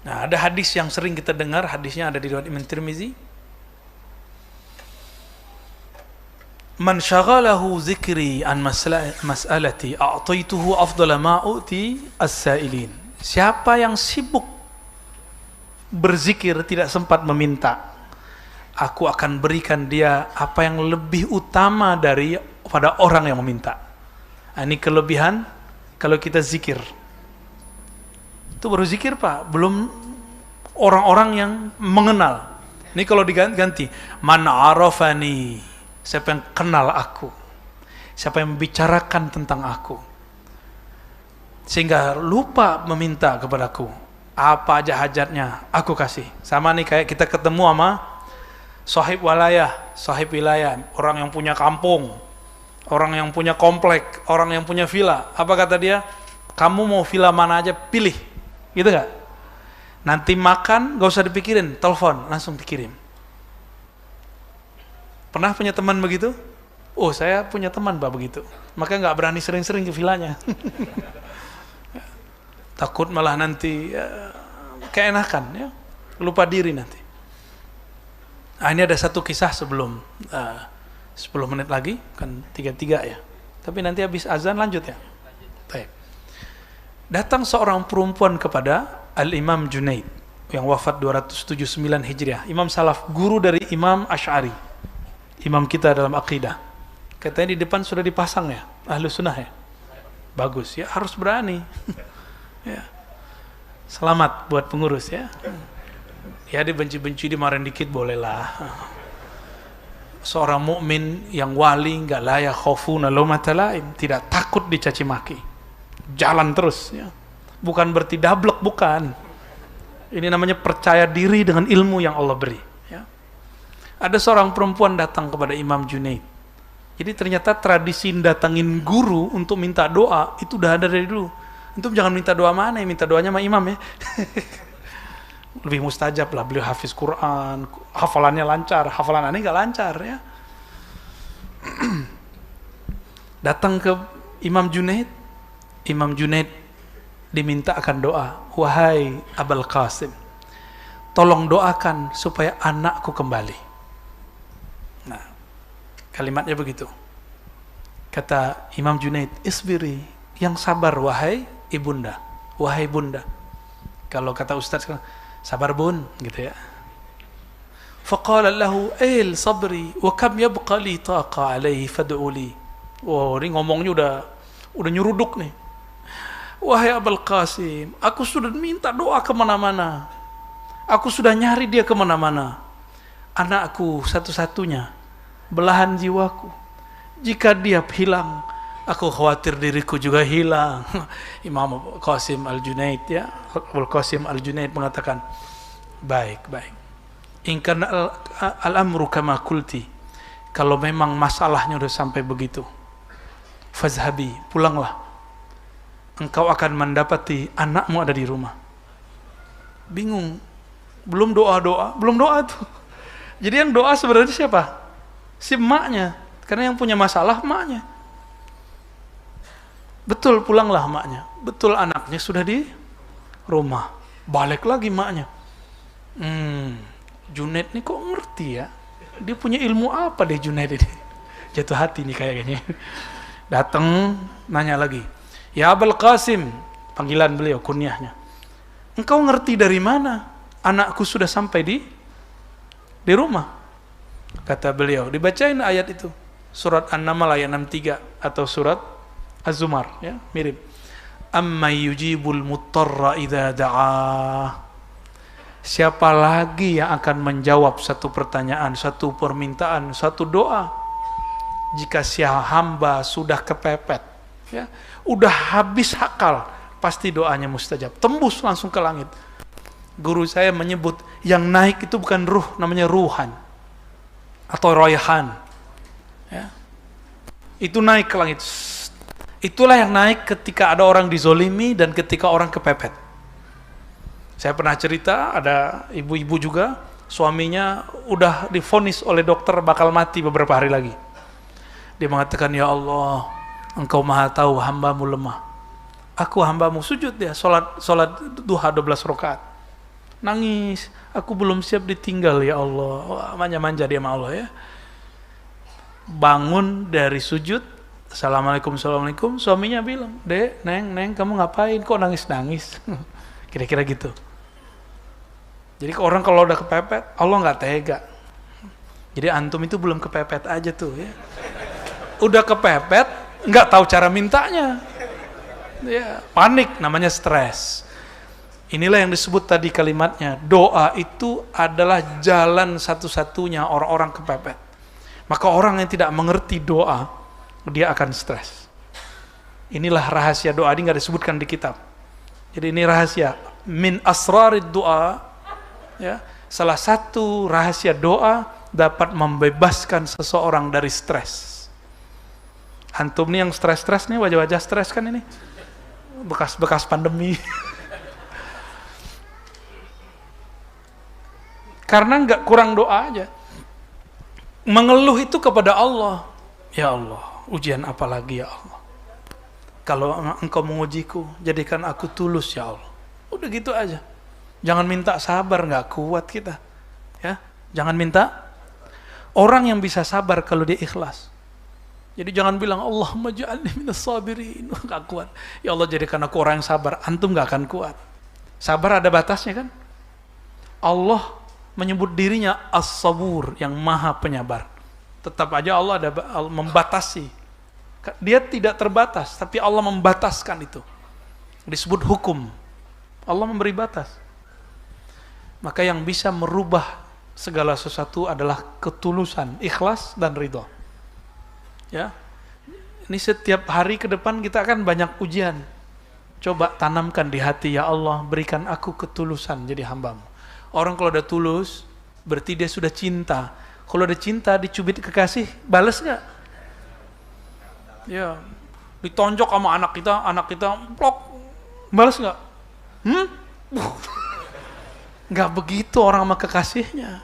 Nah, ada hadis yang sering kita dengar, hadisnya ada di riwayat Imam Tirmizi. Man syaghalahu zikri an mas'alati a'taituhu afdala ma u'ti as-sa'ilin. Siapa yang sibuk berzikir tidak sempat meminta, aku akan berikan dia apa yang lebih utama daripada orang yang meminta. Ini kelebihan kalau kita zikir. Itu baru zikir, Pak, belum orang-orang yang mengenal. Ini kalau diganti, man arafani, siapa yang kenal aku, siapa yang membicarakan tentang aku, sehingga lupa meminta kepadaku, apa aja hajatnya aku kasih. Sama nih kayak kita ketemu sama sahib wilayah, orang yang punya kampung, orang yang punya komplek, orang yang punya villa. Apa kata dia? Kamu mau villa mana aja pilih, gitu gak? Nanti makan gak usah dipikirin, telepon langsung dikirim. Pernah punya teman begitu? Oh, saya punya teman Pak begitu. Maka gak berani sering-sering ke villanya. Takut malah nanti keenakan, ya, lupa diri nanti. Nah, ini ada satu kisah sebelum 10 menit lagi, kan 33 ya. Tapi nanti habis azan lanjut ya. Baik. Datang seorang perempuan kepada Al-Imam Junaid yang wafat 279 Hijriah, Imam Salaf, guru dari Imam Asy'ari, imam kita dalam akidah. Katanya di depan sudah dipasang ya, ahlu sunnah ya. Bagus ya, harus berani. Ya. Selamat buat pengurus ya. Ya, dibenci-benci, dimarahin dikit bolehlah. Seorang mukmin yang wali enggak layak khaufuna laumata laim, tidak takut dicaci maki. Jalan terus ya. Bukan berarti dablek, bukan. Ini namanya percaya diri dengan ilmu yang Allah beri. Ya. Ada seorang perempuan datang kepada Imam Junaid. Jadi ternyata tradisi datangin guru untuk minta doa itu udah ada dari dulu. Antum jangan minta doa mana ya, minta doanya sama imam ya. Lebih mustajab lah, beliau hafiz Quran, hafalannya lancar, hafalan aneh gak lancar ya. Datang ke Imam Junaid diminta akan doa, wahai Abul Qasim, tolong doakan supaya anakku kembali. Nah, kalimatnya begitu. Kata Imam Junaid, isbiri, yang sabar wahai ibunda, wahai bunda. Kalau kata Ustaz, sabar bun, gitu ya. Faqala lahu, ail sabri, wa kam yabqa li taqa alaihi fad'u li. Wow, ini ngomongnya udah nyuruduk nih. Wahai Abul Qasim, aku sudah minta doa kemana-mana, aku sudah nyari dia kemana-mana. Anakku satu-satunya, belahan jiwaku. Jika dia hilang, aku khawatir diriku juga hilang. Imam Qasim Al-Junaid ya, Abul Qasim Al-Junaid mengatakan, baik. In kana al-amru kama qulti, kalau memang masalahnya udah sampai begitu, fazhabi, pulanglah. Engkau akan mendapati anakmu ada di rumah. Bingung, belum doa tuh. Jadi yang doa sebenarnya siapa? Si emaknya, karena yang punya masalah emaknya. Betul, pulanglah emaknya. Betul, anaknya sudah di rumah. Balik lagi emaknya. Junaid nih kok ngerti ya? Dia punya ilmu apa deh Junaid ini? Jatuh hati nih kayaknya. Datang, nanya lagi. Ya Abul Qasim, panggilan beliau, kunyahnya. Engkau ngerti dari mana anakku sudah sampai di rumah? Kata beliau, dibacain ayat itu. Surat An-Naml ayat 63 atau surat Az-Zumar, ya, mirip. Amma yujibul muttarra idza da'a. Siapa lagi yang akan menjawab satu pertanyaan, satu permintaan, satu doa jika si hamba sudah kepepet, ya, udah habis akal, pasti doanya mustajab, tembus langsung ke langit. Guru saya menyebut yang naik itu bukan ruh, namanya ruhan atau royhan, ya. Itu naik ke langit. Itulah yang naik ketika ada orang dizolimi dan ketika orang kepepet. Saya pernah cerita, ada ibu-ibu juga, suaminya udah divonis oleh dokter bakal mati beberapa hari lagi. Dia mengatakan, ya Allah, Engkau maha tahu hambamu lemah. Aku hambamu, sujud dia, sholat duha 12 rakaat. Nangis, aku belum siap ditinggal ya Allah. Wah, manja-manja dia sama Allah ya. bangun dari sujud, assalamualaikum, assalamualaikum, suaminya bilang, "Dek, neng, kamu ngapain? Kok nangis-nangis?" Kira-kira gitu. Jadi orang kalau udah kepepet, Allah nggak tega. Jadi antum itu belum kepepet aja tuh ya. Udah kepepet, nggak tahu cara mintanya. Ya, panik, namanya stres. Inilah yang disebut tadi kalimatnya, doa itu adalah jalan satu-satunya orang-orang kepepet. Maka orang yang tidak mengerti doa, dia akan stres. Inilah rahasia doa, ini nggak disebutkan di kitab. Jadi ini rahasia, min asrarid doa, ya, salah satu rahasia doa dapat membebaskan seseorang dari stres. Antum nih yang stres-stres nih, wajah-wajah stres kan ini, bekas pandemi. Karena nggak kurang doa aja. Mengeluh itu kepada Allah. Ya Allah, ujian apa lagi ya Allah? Kalau engkau mengujiku, jadikan aku tulus ya Allah. Udah gitu aja. Jangan minta sabar, nggak kuat kita. Ya, jangan minta. Orang yang bisa sabar kalau dia ikhlas. Jadi jangan bilang Allahumma ja'alni minas sabirin, nggak kuat. Ya Allah jadikan aku orang yang sabar. Antum nggak akan kuat. Sabar ada batasnya kan? Allah menyebut dirinya as-sabur, yang maha penyabar. Tetap aja Allah ada membatasi. Dia tidak terbatas, tapi Allah membataskan itu. Disebut hukum. Allah memberi batas. Maka yang bisa merubah segala sesuatu adalah ketulusan, ikhlas dan ridho. Ya, ini setiap hari ke depan kita akan banyak ujian. Coba tanamkan di hati, ya Allah, berikan aku ketulusan jadi hambamu. Orang kalau udah tulus, berarti dia sudah cinta. Kalau udah cinta, dicubit kekasih, balas nggak? Ya, ditonjok sama anak kita plok, balas nggak? Nggak begitu orang sama kekasihnya.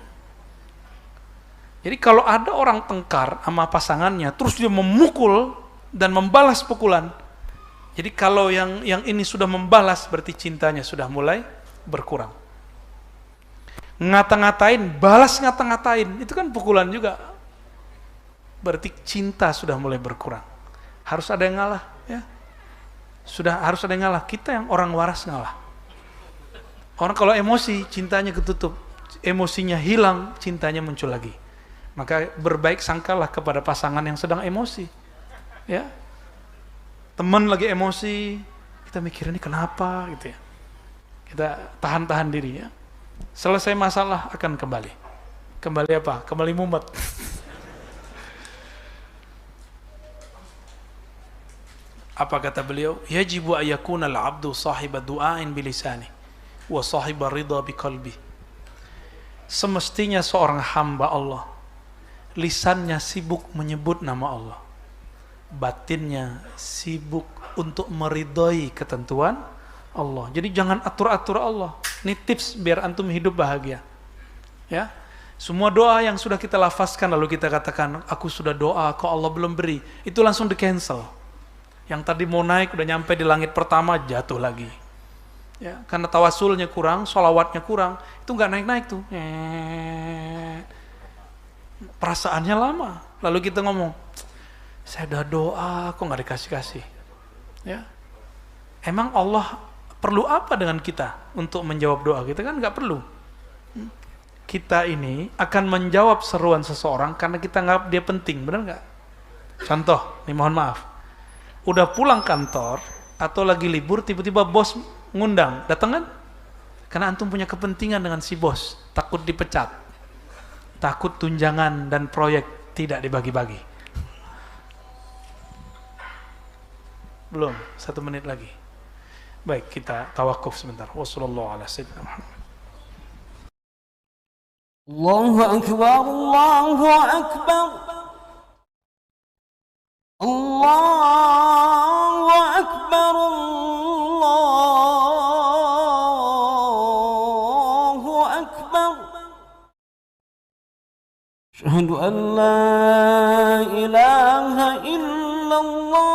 Jadi kalau ada orang tengkar sama pasangannya, terus dia memukul dan membalas pukulan. Jadi kalau yang ini sudah membalas, berarti cintanya sudah mulai berkurang. Ngata-ngatain, balas ngata-ngatain, itu kan pukulan juga. Berarti cinta sudah mulai berkurang. Harus ada yang ngalah, ya. Harus ada yang ngalah. Kita yang orang waras ngalah. Orang kalau emosi, cintanya ketutup, emosinya hilang, cintanya muncul lagi. Maka berbaik sangkalah kepada pasangan yang sedang emosi. Ya. Teman lagi emosi, kita mikir ini kenapa gitu ya. Kita tahan-tahan diri ya. Selesai masalah akan kembali. Kembali apa? Kembali mumet. Apa kata beliau? Yajibu ayakuna al-abdu sahiba du'ain bilisani wa sahiba ridha biqalbi. Semestinya seorang hamba Allah, lisannya sibuk menyebut nama Allah, batinnya sibuk untuk meridhoi ketentuan Allah. Jadi jangan atur-atur Allah. Ini tips biar antum hidup bahagia. Ya, semua doa yang sudah kita lafazkan lalu kita katakan, aku sudah doa, kok Allah belum beri, itu langsung di cancel. Yang tadi mau naik udah nyampe di langit pertama jatuh lagi. Ya, karena tawasulnya kurang, sholawatnya kurang, itu nggak naik-naik tuh. Perasaannya lama. Lalu kita ngomong, saya udah doa, kok nggak dikasih-kasih. Ya, emang Allah perlu apa dengan kita untuk menjawab doa kita? Kan nggak perlu. Kita ini akan menjawab seruan seseorang karena kita nganggap dia penting, benar nggak? Contoh, nih mohon maaf, udah pulang kantor atau lagi libur, tiba-tiba bos ngundang, datang kan? Karena antum punya kepentingan dengan si bos, takut dipecat, takut tunjangan dan proyek tidak dibagi-bagi. Belum, 1 menit lagi. Baik, kita tawakuf sebentar. Wassallallahu ala sayyidina Muhammad. Allahu akbar, Allahu akbar. Allahu akbar, Allahu akbar. Asyhadu an la ilaha illallah.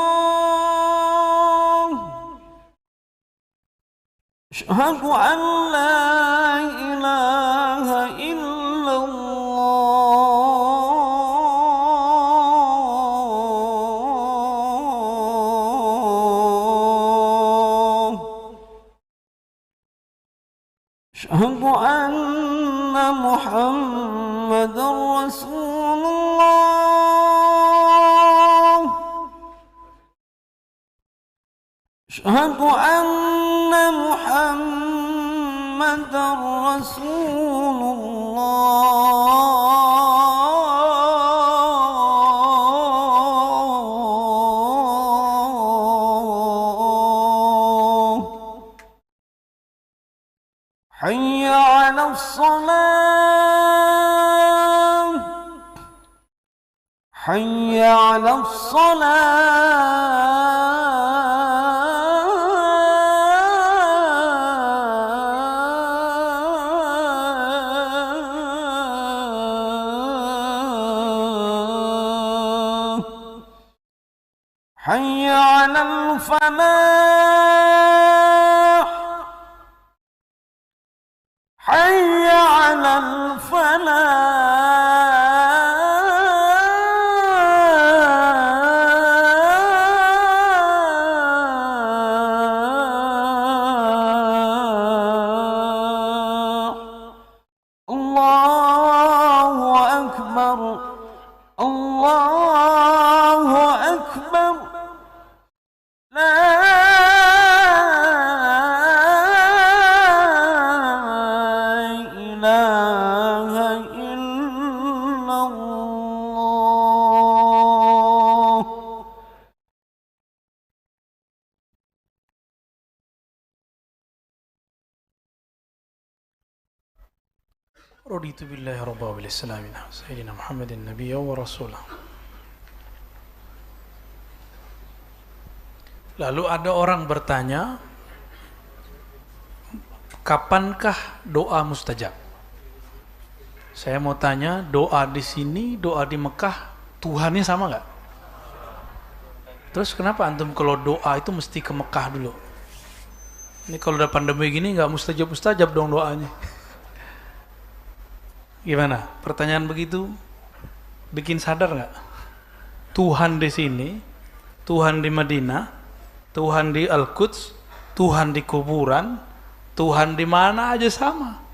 Asyhadu an la ilaha illallah. أشهد أن محمدا رسول الله أشهد أن محمدا رسول الله حي على الصلاة حي على الصلاة حي على الفلاح حي على الفلاح الله أكبر الله أكبر لا إله إلا الله Raditu billahi rabba wa bil islami sayyidina Muhammadin nabiyya wa rasulah. Lalu ada orang bertanya, kapankah doa mustajab? Saya mau tanya, doa di sini, doa di Mekah, Tuhannya sama nggak? Terus kenapa antum kalau doa itu mesti ke Mekah dulu? Ini kalau udah pandemi gini nggak mustajab dong doanya. Gimana? Pertanyaan begitu bikin sadar nggak? Tuhan di sini, Tuhan di Madinah, Tuhan di Al-Quds, Tuhan di kuburan, Tuhan di mana aja sama.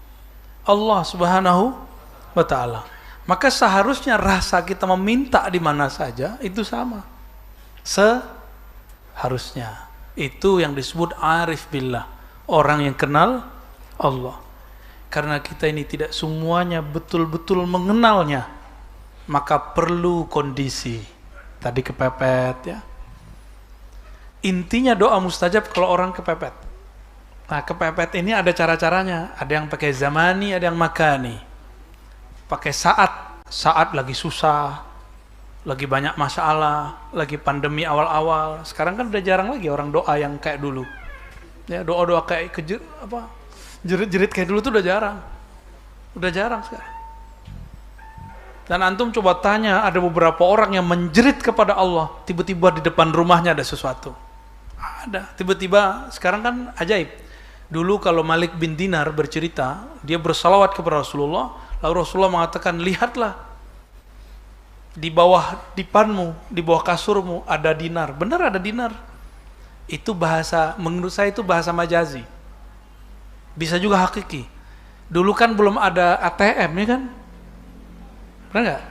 Allah Subhanahu wa Ta'ala. Maka seharusnya rasa kita meminta di mana saja itu sama. Seharusnya. Itu yang disebut arif billah, orang yang kenal Allah. Karena kita ini tidak semuanya betul-betul mengenalnya, maka perlu kondisi. Tadi kepepet ya. Intinya doa mustajab kalau orang kepepet. Nah, kepepet ini ada cara-caranya. Ada yang pakai zamani, ada yang makani. Pakai saat lagi susah, lagi banyak masalah, lagi pandemi awal-awal. Sekarang kan udah jarang lagi orang doa yang kayak dulu. Ya, doa-doa kayak jerit-jerit kayak dulu tuh udah jarang sekarang. Dan antum coba tanya, ada beberapa orang yang menjerit kepada Allah, tiba-tiba di depan rumahnya ada sesuatu. Ada, tiba-tiba sekarang kan ajaib. Dulu kalau Malik bin Dinar bercerita, dia bersalawat kepada Rasulullah, lalu Rasulullah mengatakan, lihatlah di bawah dipanmu, di bawah kasurmu ada dinar. Benar ada dinar. Itu bahasa, menurut saya itu bahasa majazi. Bisa juga hakiki. Dulu kan belum ada ATM ya kan? Benar nggak?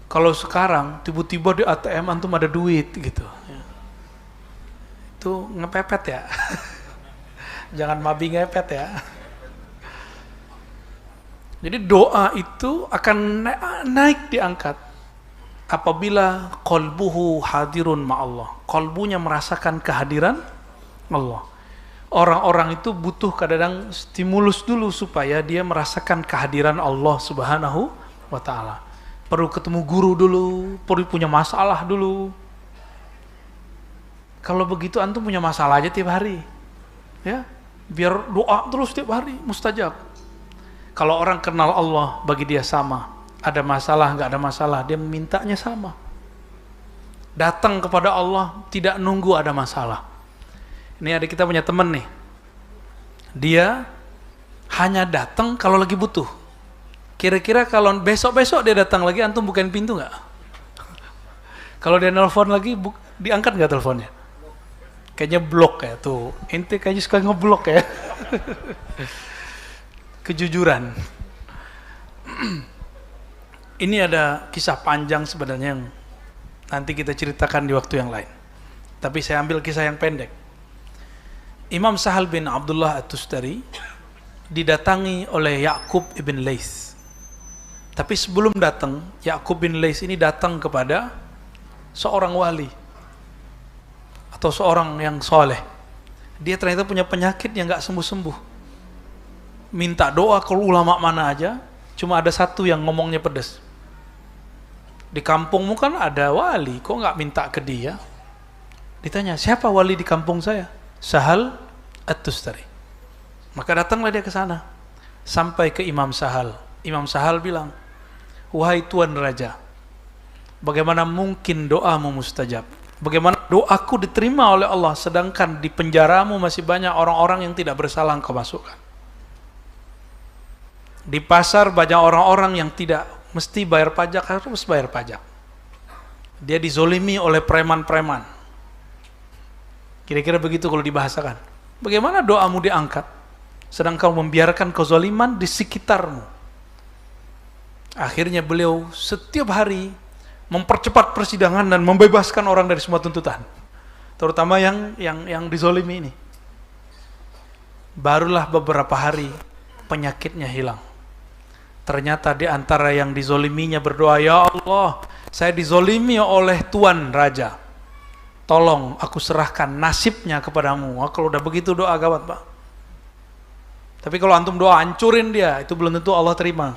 Kalau sekarang tiba-tiba di ATM antum ada duit gitu. Itu ngepepet ya. Jangan mabi ngepet ya. Jadi doa itu akan naik diangkat apabila qalbuhu hadirun ma'allah. Qalbunya merasakan kehadiran Allah. Orang-orang itu butuh kadang-kadang stimulus dulu supaya dia merasakan kehadiran Allah Subhanahu wa Ta'ala. Perlu ketemu guru dulu, perlu punya masalah dulu. Kalau begitu antum punya masalah aja tiap hari, ya, biar doa terus tiap hari mustajab. Kalau orang kenal Allah, bagi dia sama. Ada masalah, nggak ada masalah, dia memintanya sama. Datang kepada Allah, tidak nunggu ada masalah. Ini ada kita punya teman nih, dia hanya datang kalau lagi butuh. Kira-kira kalau besok-besok dia datang lagi, antum bukain pintu nggak? Kalau dia nelpon lagi, diangkat nggak teleponnya? Kayaknya blok ya tuh. Ente kayaknya suka ngeblok ya. kejujuran. Ini ada kisah panjang sebenarnya yang nanti kita ceritakan di waktu yang lain. Tapi saya ambil kisah yang pendek. Imam Sahal bin Abdullah At-Tustari didatangi oleh Ya'qub ibn Laits. Tapi sebelum datang, Ya'qub bin Laits ini datang kepada seorang wali atau seorang yang soleh. Dia ternyata punya penyakit yang gak sembuh-sembuh. Minta doa ke ulama mana aja, cuma ada satu yang ngomongnya pedas. Di kampungmu kan ada wali, kok gak minta ke dia? Ditanya, siapa wali di kampung saya? Sahal At-Tustari. Maka datanglah dia ke sana. Sampai ke Imam Sahal. Imam Sahal bilang, wahai Tuan Raja, bagaimana mungkin doamu mustajab? Bagaimana doaku diterima oleh Allah, sedangkan di penjaramu masih banyak orang-orang yang tidak bersalah engkau masukkan. Di pasar banyak orang-orang yang tidak mesti bayar pajak, harus bayar pajak. Dia dizolimi oleh preman-preman. Kira-kira begitu kalau dibahasakan. Bagaimana doamu diangkat, sedangkan kau membiarkan kezaliman di sekitarmu? Akhirnya beliau setiap hari mempercepat persidangan dan membebaskan orang dari semua tuntutan, terutama yang dizolimi ini. Barulah beberapa hari penyakitnya hilang. Ternyata di antara yang dizoliminya berdoa, ya Allah, saya dizolimi oleh Tuan Raja, tolong aku serahkan nasibnya kepadamu. Kalau udah begitu doa gawat, Pak. Tapi kalau antum doa hancurin dia, itu belum tentu Allah terima.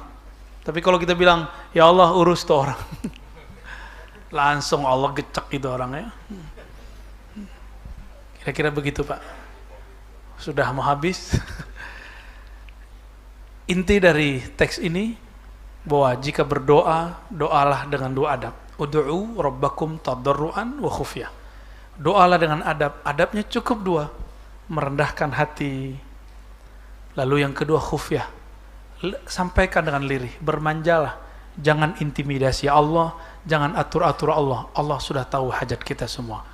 Tapi kalau kita bilang, ya Allah urus tuh orang, langsung Allah gecek itu orangnya. Kira-kira begitu, Pak. Sudah mau habis. Inti dari teks ini bahwa jika berdoa, doalah dengan dua adab. Ud'u rabbakum tadarruan wa khufyah. Doalah dengan adab. Adabnya cukup dua, merendahkan hati. Lalu yang kedua khufyah. Sampaikan dengan lirih, bermanjalah. Jangan intimidasi Allah, jangan atur-atur Allah. Allah sudah tahu hajat kita semua.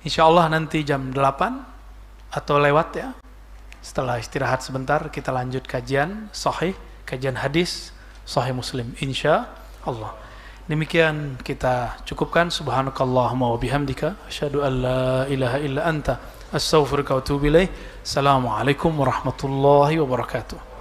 Insya Allah nanti jam 8 atau lewat ya, setelah istirahat sebentar, kita lanjut kajian sahih, kajian hadis sahih Muslim, insya Allah. Demikian kita cukupkan. Subhanakallahumma wa bihamdika asyhadu an la ilaha illa anta astaghfiruka wa atubu ilaik. Assalamualaikum warahmatullahi wabarakatuh.